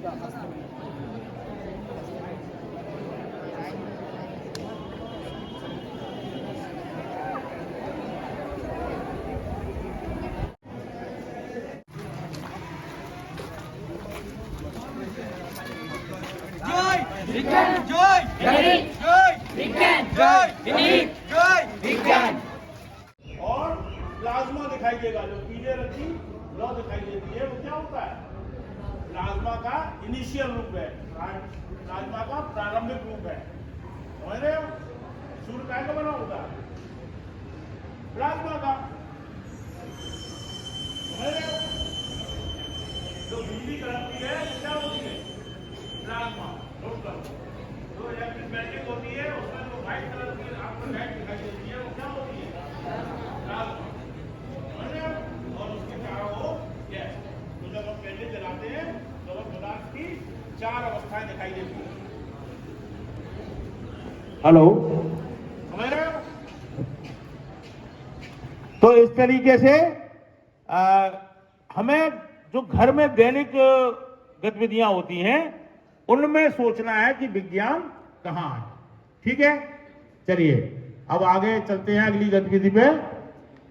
और प्लाज्मा दिखाई देगा, जो पीले रंग की लौ दिखाई देती है वो क्या होता है? प्लाज्मा का इनिशियल रूप है, प्लाज्मा का प्रारंभिक रूप है। समझ रहे हो? सूर्य काय का बना होता है? प्लाज्मा का। समझ रहे हो? जो बिजली करती है वो क्या होती है? प्लाज्मा। नोट करो। जो इलेक्ट्रिक बैटरी होती है उसमें जो व्हाइट कलर की आपको लाइट दिखाई देती है वो क्या होती है? प्लाज्मा। समझ रहे हो? और उसके चारों ओर गैस। तो जब हम कैंडल जलाते हैं तो हमें पदार्थ की 4 अवस्थाएं दिखाई देती हैं। हेलो, समझ रहे हो? तो इस तरीके से हमें जो घर में दैनिक गतिविधियां होती हैं उनमें सोचना है कि विज्ञान कहां है। ठीक है, चलिए अब आगे चलते हैं अगली गतिविधि पे।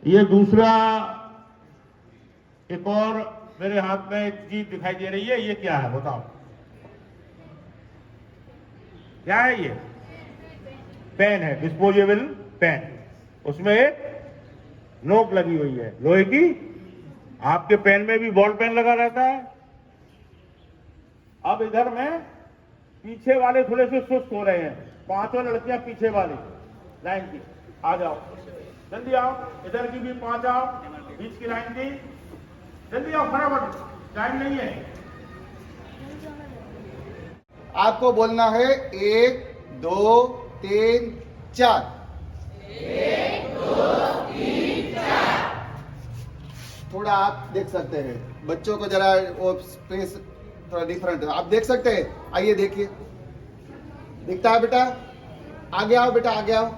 ये दूसरा एक और मेरे हाथ में एक चीज दिखाई दे रही है, ये क्या है बताओ? क्या है ये? पेन है, डिस्पोजेबल पेन। उसमें एक नोक लगी हुई है लोहे की। आपके पेन में भी बॉल पेन लगा रहता है। अब इधर में पीछे वाले थोड़े से सुस्त हो रहे हैं, 5 लड़कियां पीछे वाली लाइन की, आ जाओ जल्दी आओ। इधर की भी 5 आओ, बीच की लाइन की जल्दी आओ, फटाफट, टाइम नहीं है। आपको बोलना है 1 2 3 4। 1 2 3 4। थोड़ा आप देख सकते हैं, बच्चों को जरा वो स्पेस थोड़ा डिफरेंट है, आप देख सकते हैं। आइए देखिए, दिखता है बेटा? आगे आओ बेटा, आगे आओ।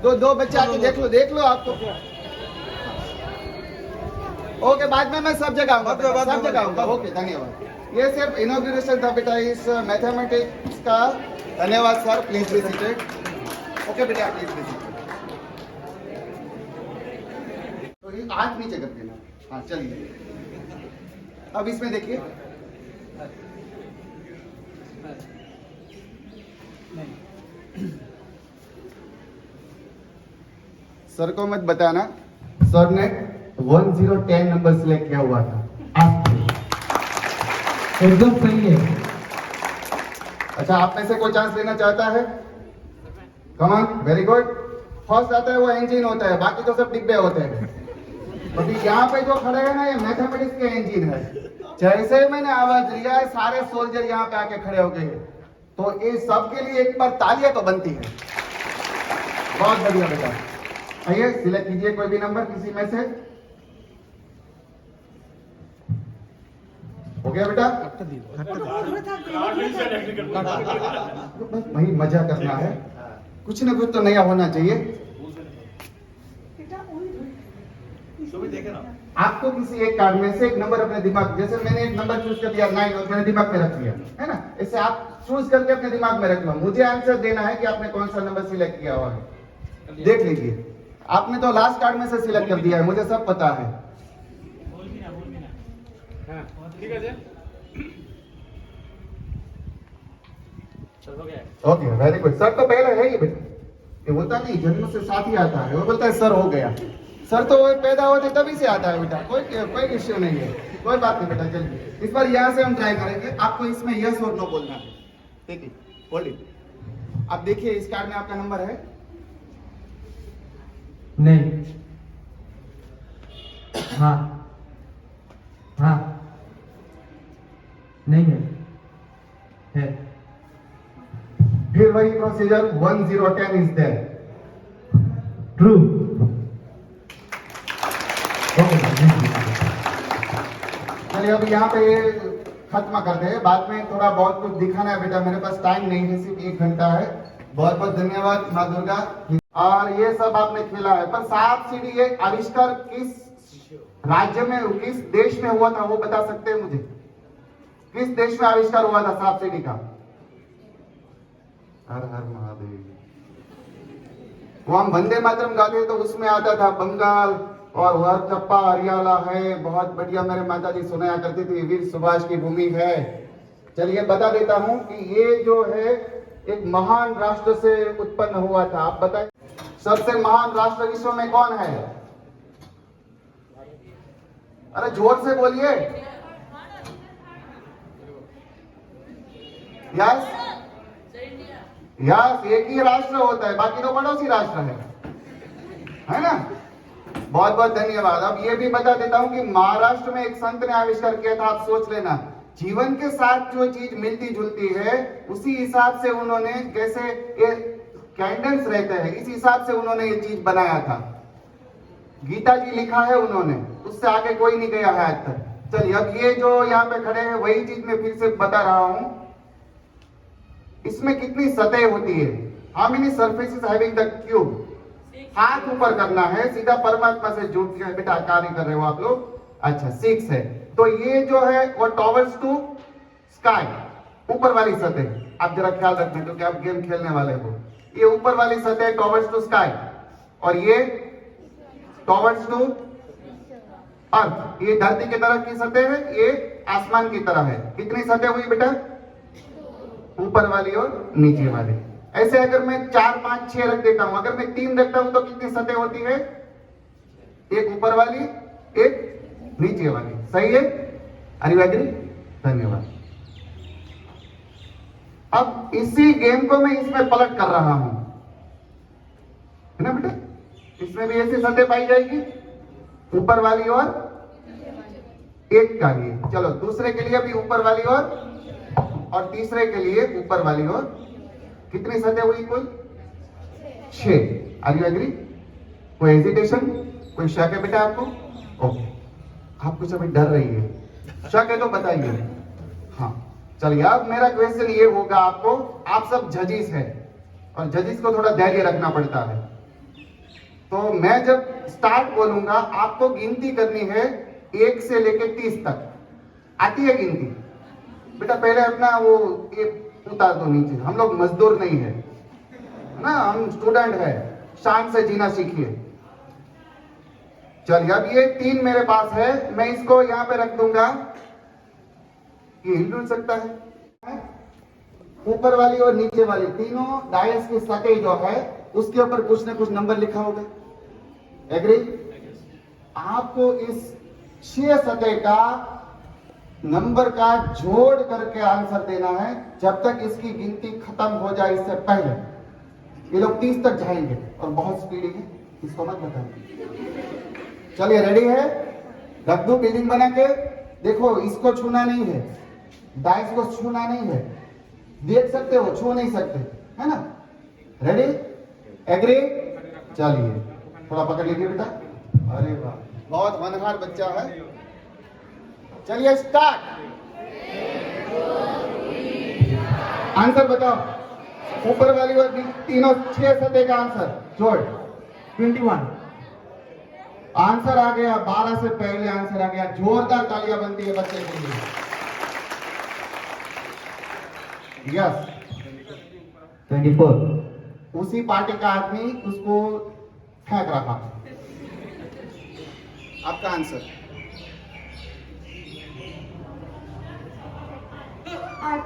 दो बच्चे आके देख लो आपको। ओके, बाद में मैं सब जगह आऊंगा। ओके, धन्यवाद। ये सिर्फ इनॉग्रेशन था बेटा इस मैथमेटिक्स का। धन्यवाद sir, please be seated. Okay बेटा, प्लीज बी सीटेड। तो ये हाथ नीचे कर देना। हाँ चलिए, अब इसमें देखिए। सर को मत बताना, सर ने 1010 नंबर सिलेक्ट किया हुआ था। एकदम सही है। अच्छा, आप में से कोई चांस लेना चाहता है? Come on, very good. First आता है वो इंजन होता है, बाकी तो सब डिब्बे होते हैं। अभी यहाँ पे जो खड़े हैं ना, ये मैथमेटिक्स के इंजन है। जैसे मैंने आवाज लिया है, सारे सोल्जर यहाँ पे आके खड़े हो गए। तो ये सबके लिए एक बार तालियां तो बनती है। बहुत बढ़िया बेटा। आइए सिलेक्ट कीजिए कोई भी नंबर किसी में से। हो गया बेटा? बस वही मजा करना है, कुछ ना कुछ तो नया होना चाहिए। आपको किसी एक कार्ड में से एक नंबर अपने दिमाग, जैसे मैंने एक नंबर चूज कर दिया 9 और मैंने दिमाग में रख लिया है ना, इससे आप चूज करके अपने दिमाग में रख लो। मुझे आंसर देना है कि आपने कौन सा नंबर सिलेक्ट किया हुआ है। देख लीजिए, आपने तो लास्ट कार्ड में से सिलेक्ट कर दिया है, मुझे सब पता है। Okay, very good. सर तो पहले है ही बेटा, ये होता नहीं जन्म से साथ ही आता है। वो बोलता है सर हो गया। सर तो वो पैदा होते तभी से आता है बेटा, कोई इश्यू नहीं है, कोई बात नहीं बेटा। चलिए इस बार यहाँ से हम ट्राई करेंगे। आपको इसमें यस और नो बोलना है। ठीक है, बोलिए। आप देखिए इस कार्ड में आपका नंबर है? नहीं। हाँ हाँ, नहीं है, है। फिर वही प्रोसीजर 1010 इज देयर। ट्रू। चलिए अब यहाँ पे खत्म करते हैं, बाद में थोड़ा बहुत कुछ दिखाना है बेटा, मेरे पास टाइम नहीं है, सिर्फ 1 घंटा है। बहुत बहुत धन्यवाद माँ दुर्गा। और ये सब आपने खेला है, पर सांप सीढ़ी एक आविष्कार किस राज्य में, किस देश में हुआ था, वो बता सकते हैं मुझे? किस देश में आविष्कार हुआ था सांप सीढ़ी का? हर हर महादेव। वो हम वंदे मातरम गाते तो उसमें आता था बंगाल और हर चप्पा हरियाला है, बहुत बढ़िया मेरे माता जी सुनाया करती थी, वीर सुभाष की भूमि है। चलिए बता देता हूं कि ये जो है एक महान राष्ट्र से उत्पन्न हुआ था। आप बताएं सबसे महान राष्ट्र विश्व में कौन है? अरे जोर से बोलिए। यस यस, एक ही राष्ट्र होता है, बाकी तो पड़ोसी राष्ट्र है ना। बहुत बहुत धन्यवाद। अब ये भी बता देता हूं कि महाराष्ट्र में एक संत ने आविष्कार किया था। आप सोच लेना, जीवन के साथ जो चीज मिलती जुलती है उसी हिसाब से उन्होंने, जैसे ये कैंडल्स रहते हैं, इस हिसाब से उन्होंने ये चीज बनाया था। गीता जी लिखा है उन्होंने, उससे आगे कोई नहीं गया है आज तक। चलिए अब ये जो यहाँ पे खड़े हैं वही चीज मैं फिर से बता रहा हूं। इसमें कितनी सतह होती है? How many surfaces having the cube? हाथ ऊपर करना है, सीधा परमात्मा से जुड़ के बेटा कार्य कर रहे हो आप लोग। अच्छा 6 है। तो ये जो है वो टॉवर्स टू स्काई, ऊपर वाली सतह। आप जरा ख्याल रखना क्योंकि आप गेम खेलने वाले हो। ये ऊपर वाली सतह टॉवर्स टू स्काई और ये टॉवर्स टू अर्थ। ये धरती की तरफ की सतह है, ये आसमान की तरह है। कितनी सतह हुई बेटा? ऊपर वाली और नीचे वाली। ऐसे अगर मैं 4 5 6 रख देता हूं, अगर मैं 3 रखता हूं तो कितनी सतह होती है? एक ऊपर वाली, एक नीचे वाली। सही है? Are you agree? धन्यवाद। अब इसी गेम को मैं इसमें पलट कर रहा हूं, है ना बेटा? इसमें भी ऐसी सतह पाई जाएगी, ऊपर वाली और एक का लिए। चलो दूसरे के लिए भी ऊपर वाली और तीसरे के लिए ऊपर वाली और। कितनी सतह हुई कुल? 6। Are you agree? कोई हेजिटेशन, कोई शक है बेटा आपको? ओके, आप कुछ अभी डर रही है, शक है तो बताइए। हाँ चलिए, अब मेरा क्वेश्चन ये होगा आपको, आप सब जजिस है और जजिस को थोड़ा धैर्य रखना पड़ता है। तो मैं जब स्टार्ट बोलूंगा आपको गिनती करनी है 1 से लेकर 30 तक। आती है गिनती? बेटा पहले अपना वो ये उतार दो नीचे, हम लोग मजदूर नहीं है ना, हम स्टूडेंट है। शान से जीना सीखिए। चलिए अब ये 3 मेरे पास है, मैं इसको यहां पे रख दूंगा। ये हिल सकता है। ऊपर वाली और नीचे वाली तीनों डायस की सतह जो है उसके ऊपर कुछ ना कुछ नंबर लिखा होगा। एग्री? आपको इस 6 सतह का नंबर का जोड़ करके आंसर देना है जब तक इसकी गिनती खत्म हो जाए, इससे पहले। ये लोग 30 तक जाएंगे और बहुत स्पीडी है, इसको मत बताओ। चलिए रेडी है? रख दो बिल्डिंग बना के। देखो इसको छूना नहीं है, डाइस को छूना नहीं है। देख सकते हो, छू नहीं सकते, है ना? रेडी? एग्री? चलिए थोड़ा पकड़ लीजिए बेटा। अरे वाह, बहुत होनहार बच्चा है। चलिए स्टार्ट। आंसर बताओ, ऊपर वाली और तीनों 6 सतह का आंसर जोड़। 21। आंसर आ गया, 12 से पहले आंसर आ गया। जोरदार तालियां बनती है बच्चे के लिए। यस 24। उसी पार्टी का आदमी उसको फेंक रहा। आपका आंसर? 16।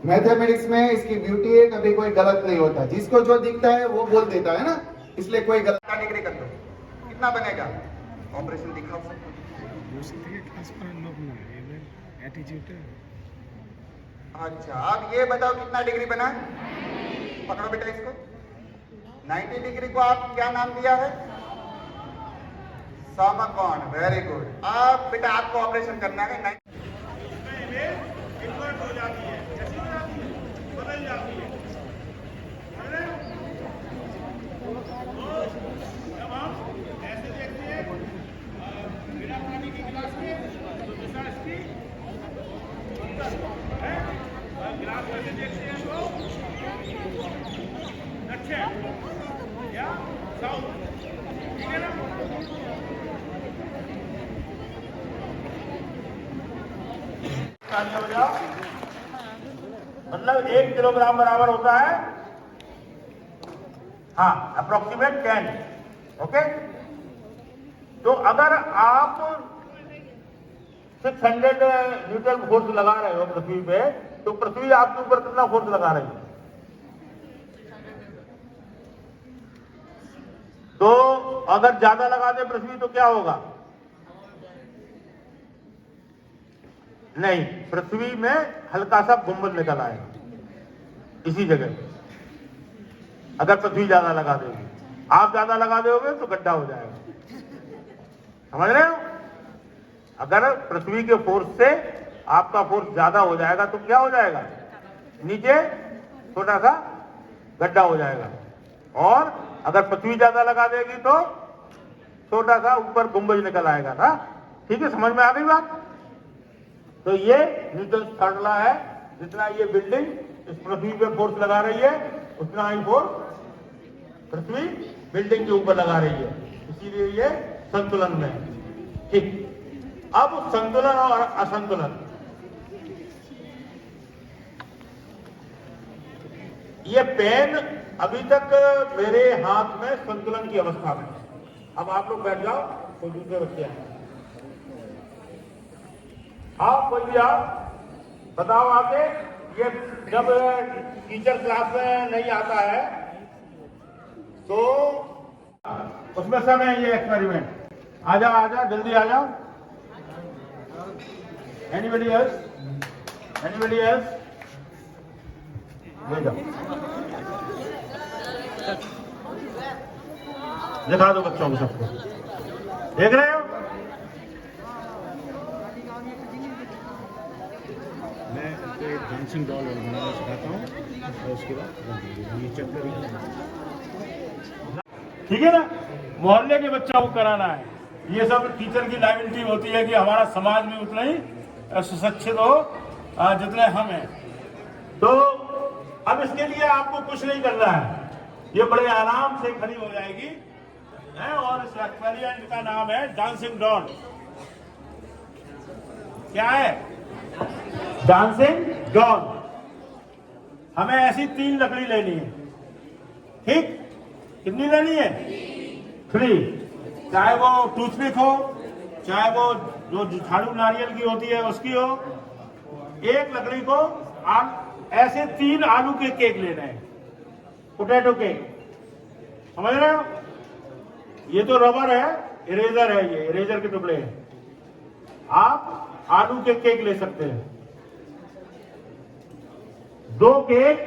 मैथमेटिक्स में इसकी ब्यूटी है, कभी कोई गलत नहीं होता। जिसको जो दिखता है वो बोल देता है ना, इसलिए कोई गलत का डिग्री कर दो। कितना बनेगा? ऑपरेशन दिखाओ सबको। अच्छा अब ये बताओ कितना डिग्री बना? पकड़ो बेटा इसको। 90 डिग्री को आप क्या नाम दिया है? समकोण। Very good. अब बेटा आपको ऑपरेशन करना है। इन्वर्ट हो जाती है, कैसी हो जाती है? बदल जाती है। जब हम ऐसे देखते हैं बिना पानी की गिलास में, तो दिशा इसकी उत्तर है, और गिलास कैसे देखते हैं तो दक्षिण या साउथ। ठीक है ना? तालियां बजाओ। मतलब 1 किलोग्राम बराबर होता है, हाँ, अप्रोक्सीमेट 10। ओके, तो अगर आप 600 न्यूटन फोर्स लगा रहे हो पृथ्वी पे, तो पृथ्वी आपके ऊपर कितना फोर्स लगा रही है? तो अगर ज्यादा लगा दे पृथ्वी तो क्या होगा? नहीं, पृथ्वी में हल्का सा गुंबद निकल आएगा इसी जगह। अगर पृथ्वी ज्यादा लगा देगी, आप ज्यादा लगा दोगे तो गड्ढा हो जाएगा। समझ रहे हो? अगर पृथ्वी के फोर्स से आपका फोर्स ज्यादा हो जाएगा तो क्या हो जाएगा? नीचे छोटा सा गड्ढा हो जाएगा। और अगर पृथ्वी ज्यादा लगा देगी तो छोटा सा ऊपर गुंबज निकल आएगा ना। ठीक है, समझ में आ गई बात? तो ये न्यूटन थर्ड लॉ है, जितना ये बिल्डिंग इस पृथ्वी पे फोर्स लगा रही है उतना ही फोर्स पृथ्वी बिल्डिंग के ऊपर लगा रही है, इसीलिए ये संतुलन में है। ठीक, अब संतुलन और असंतुलन, ये पेन अभी तक मेरे हाथ में संतुलन की अवस्था में। अब आप लोग बैठ जाओ, कोई दूसरे बच्चे हैं। हाँ, कोई भी आप बताओ आके। ये जब टीचर क्लास में नहीं आता है तो उसमें समय ये एक्सपेरिमेंट। आ जाओ जल्दी आ जाओ। Anybody else? Anybody else? ले जाओ, दिखा दो बच्चों को सबको। देख रहे हो? मैं डांसिंग डॉल बनाना सिखाता हूँ और उसके बाद ये चक्कर। ठीक है ना? मोहल्ले के बच्चों को कराना है। ये सब टीचर की लायबिलिटी होती है कि हमारा समाज में उतना ही सुशिक्षित हो जितने हम हैं। तो अब इसके लिए आपको कुछ नहीं करना है, ये बड़े आराम से खड़ी हो जाएगी है। और इस एक्सपेरिमेंट का नाम है डांसिंग डॉल। क्या है? Dancing doll. हमें ऐसी 3 लकड़ी लेनी है। ठीक, कितनी लेनी है? 3। चाहे वो टूथपिक हो, चाहे वो जो झाड़ू नारियल की होती है उसकी हो। एक लकड़ी को ऐसे 3 आलू के केक लेने हैं, पोटैटो केक। समझ रहे हो? ये तो रबर है, इरेजर है, ये इरेजर के टुकड़े हैं। आप आलू के केक ले सकते हैं। 2 केक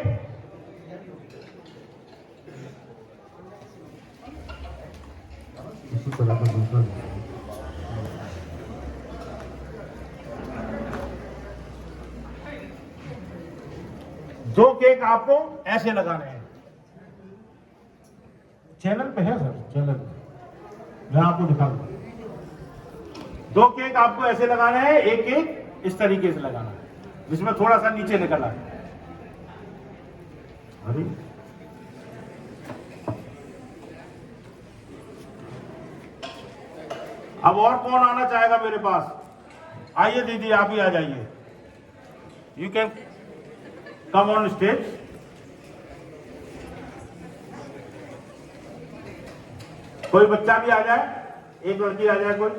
इसी तरह का दूसरा 2 केक आपको ऐसे लगाने हैं। चैनल पे है सर, चैनल पे मैं आपको दिखाऊंगा। 2 केक आपको ऐसे लगाने हैं, एक केक इस तरीके से लगाना है जिसमें थोड़ा सा नीचे निकल आए। अरे अब और कौन आना चाहेगा मेरे पास? आइए दीदी, आप ही आ जाइए। You can come on stage. कोई बच्चा भी आ जाए, एक लड़की आ जाए कोई।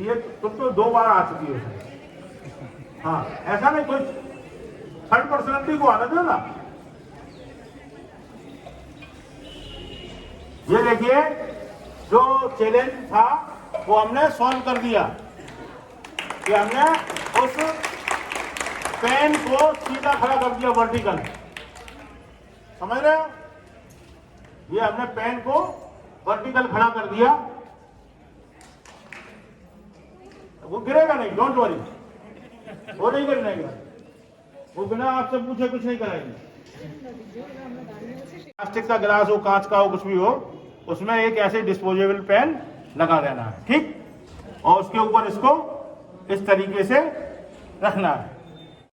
ये तुम तो 2 बार आ चुकी हो। हाँ, ऐसा नहीं, कोई थर्ड पर्सनैलिटी को आने दो ना। ये देखिए, जो चैलेंज था वो हमने सॉल्व कर दिया कि हमने उस पेन को सीधा खड़ा कर दिया, वर्टिकल। समझ रहे हो? ये हमने पेन को वर्टिकल खड़ा कर दिया। वो गिरेगा नहीं, डोंट वरी, वो नहीं गिरने का। वो बिना आपसे पूछे कुछ नहीं कराएगी। प्लास्टिक का गिलास हो, कांच का हो, कुछ भी हो, उसमें एक ऐसे डिस्पोजेबल पेन लगा देना है। ठीक, और उसके ऊपर इसको इस तरीके से रखना है।